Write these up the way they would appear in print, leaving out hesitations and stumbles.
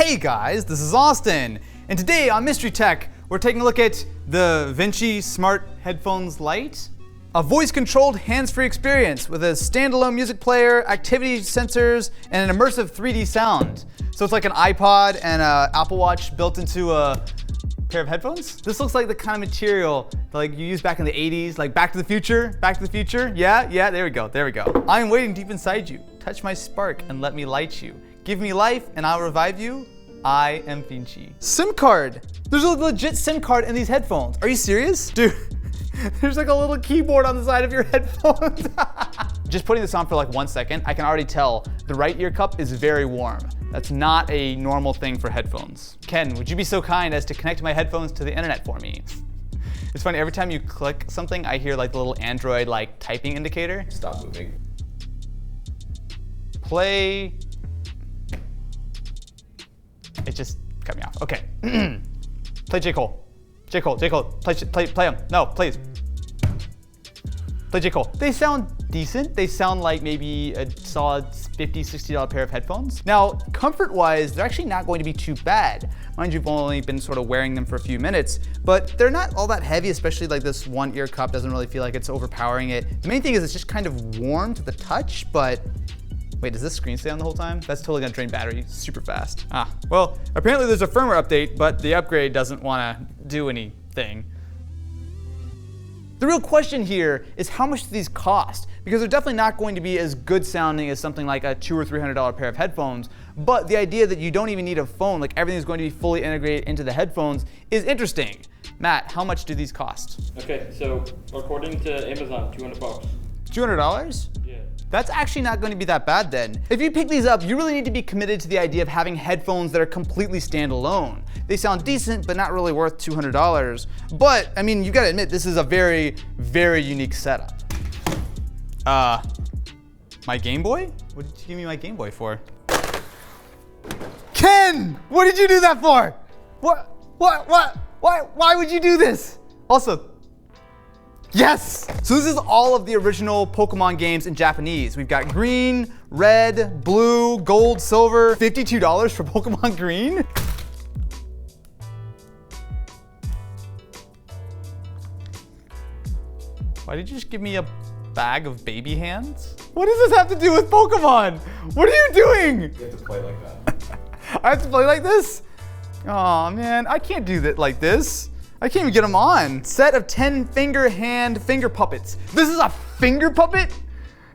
Hey guys, this is Austin, and today on Mystery Tech, we're taking a look at the Vinci Smart Headphones Lite. A voice-controlled hands-free experience with a standalone music player, activity sensors, and an immersive 3D sound. So it's like an iPod and an Apple Watch built into a pair of headphones? This looks like the kind of material like you used back in the 80s, like Back to the Future. Yeah, there we go. I am waiting deep inside you. Touch my spark and let me light you. Give me life and I'll revive you. I am Vinci. SIM card. There's a legit SIM card in these headphones. Are you serious? Dude, there's like a little keyboard on the side of your headphones. Just putting this on for like 1 second, I can already tell the right ear cup is very warm. That's not a normal thing for headphones. Ken, would you be so kind as to connect my headphones to the internet for me? It's funny, every time you click something, I hear like the little Android like typing indicator. Stop moving. Play. It just cut me off. Okay. Play J. Cole. J. Cole. Play him. No, please. Play J. Cole. They sound decent. They sound like maybe a solid $50, $60 pair of headphones. Now, comfort-wise, they're actually not going to be too bad. Mind you, you've only been sort of wearing them for a few minutes, but they're not all that heavy, especially like this one ear cup doesn't really feel like it's overpowering it. The main thing is it's just kind of warm to the touch, but wait, does this screen stay on the whole time? That's totally gonna drain battery super fast. Well, apparently there's a firmware update, but the upgrade doesn't wanna do anything. The real question here is how much do these cost? Because they're definitely not going to be as good sounding as something like a $200 or $300 pair of headphones, but the idea that you don't even need a phone, like everything's going to be fully integrated into the headphones is interesting. Matt, how much do these cost? Okay, so according to Amazon, $200. $200? Yeah. That's actually not going to be that bad then. If you pick these up, you really need to be committed to the idea of having headphones that are completely standalone. They sound decent, but not really worth $200. But, I mean, you gotta admit, this is a very, very unique setup. My Game Boy? What did you give me my Game Boy for? Ken! What did you do that for? Why would you do this? Also, yes! So this is all of the original Pokemon games in Japanese. We've got green, red, blue, gold, silver. $52 for Pokemon Green? Why did you just give me a bag of baby hands? What does this have to do with Pokemon? What are you doing? You have to play like that. I have to play like this? Aw, man, I can't do that like this. I can't even get them on. Set of 10 finger puppets. This is a finger puppet?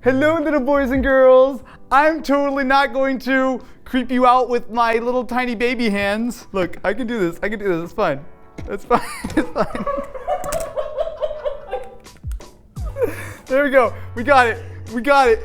Hello, little boys and girls. I'm totally not going to creep you out with my little tiny baby hands. Look, I can do this. It's fine. It's fine. It's fine. There we go. We got it. We got it.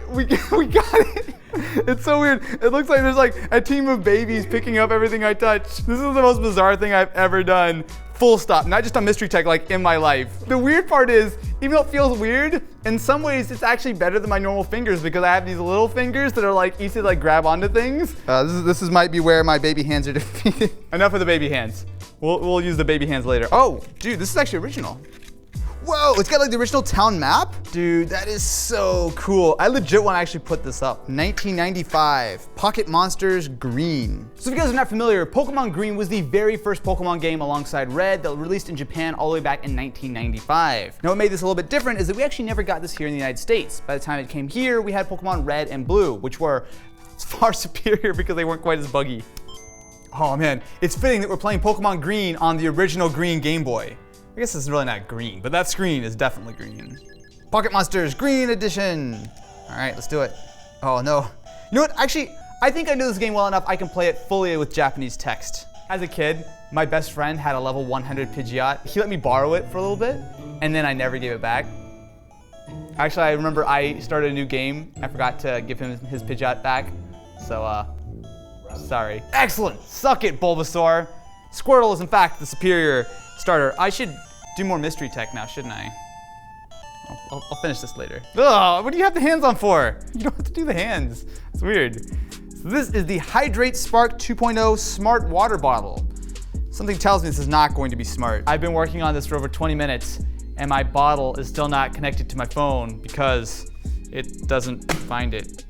It's so weird. It looks like there's like a team of babies picking up everything I touch. This is the most bizarre thing I've ever done. Full stop. Not just on Mystery Tech, like in my life. The weird part is, even though it feels weird, in some ways it's actually better than my normal fingers because I have these little fingers that are like easy to like grab onto things. This might be where my baby hands are defeated. Enough of the baby hands. We'll use the baby hands later. Oh, dude, this is actually original. Whoa, it's got like the original town map? Dude, that is so cool. I legit want to actually put this up. 1995, Pocket Monsters Green. So if you guys are not familiar, Pokemon Green was the very first Pokemon game alongside Red that was released in Japan all the way back in 1995. Now what made this a little bit different is that we actually never got this here in the United States. By the time it came here, we had Pokemon Red and Blue, which were far superior because they weren't quite as buggy. Oh man, it's fitting that we're playing Pokemon Green on the original green Game Boy. I guess it's really not green, but that screen is definitely green. Pocket Monsters Green Edition. All right, let's do it. Oh no. You know what, actually, I think I know this game well enough I can play it fully with Japanese text. As a kid, my best friend had a level 100 Pidgeot. He let me borrow it for a little bit, and then I never gave it back. Actually, I remember I started a new game. I forgot to give him his Pidgeot back, so sorry. Excellent, suck it, Bulbasaur. Squirtle is in fact the superior starter. I should do more Mystery Tech now, shouldn't I? I'll finish this later. Ugh, what do you have the hands on for? You don't have to do the hands. It's weird. So this is the Hydrate Spark 2.0 Smart Water Bottle. Something tells me this is not going to be smart. I've been working on this for over 20 minutes and my bottle is still not connected to my phone because it doesn't find it.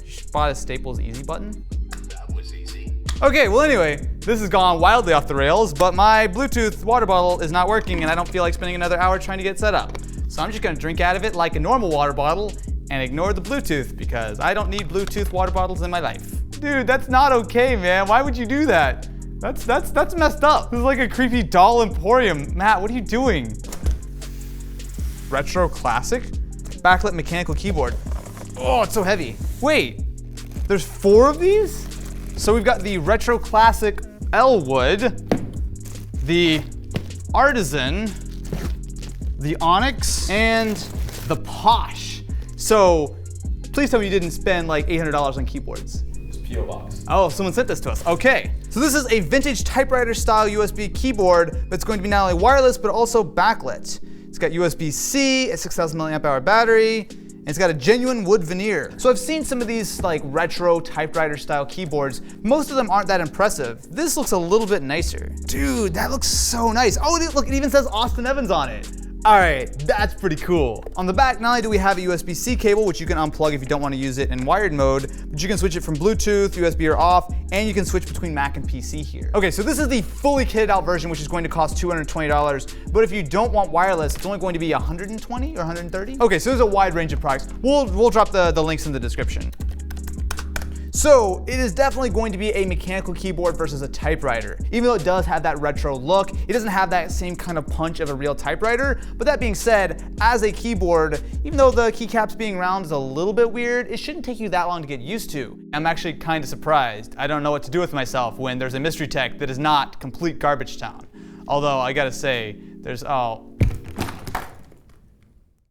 You should buy a Staples Easy button. That was easy. Okay, well anyway, this has gone wildly off the rails, but my Bluetooth water bottle is not working and I don't feel like spending another hour trying to get it set up. So I'm just gonna drink out of it like a normal water bottle and ignore the Bluetooth because I don't need Bluetooth water bottles in my life. Dude, that's not okay, man. Why would you do that? That's messed up. This is like a creepy doll emporium. Matt, what are you doing? Retro classic? Backlit mechanical keyboard. Oh, it's so heavy. Wait, there's 4 of these? So we've got the Retro Classic Elwood, the Artisan, the Onyx, and the Posh. So please tell me you didn't spend like $800 on keyboards. It's P.O. Box. Oh, someone sent this to us. Okay. So this is a vintage typewriter style USB keyboard that's going to be not only wireless but also backlit. It's got USB-C, a 6,000 milliamp hour battery, and it's got a genuine wood veneer. So I've seen some of these like retro typewriter style keyboards. Most of them aren't that impressive. This looks a little bit nicer. Dude, that looks so nice. Oh, look, it even says Austin Evans on it. All right, that's pretty cool. On the back, not only do we have a USB-C cable, which you can unplug if you don't want to use it in wired mode, but you can switch it from Bluetooth, USB or off, and you can switch between Mac and PC here. Okay, so this is the fully kitted out version, which is going to cost $220, but if you don't want wireless, it's only going to be $120 or $130. Okay, so there's a wide range of products. We'll drop the links in the description. So it is definitely going to be a mechanical keyboard versus a typewriter. Even though it does have that retro look, it doesn't have that same kind of punch of a real typewriter. But that being said, as a keyboard, even though the keycaps being round is a little bit weird, it shouldn't take you that long to get used to. I'm actually kind of surprised. I don't know what to do with myself when there's a mystery tech that is not complete garbage town. Although I gotta say, there's, oh,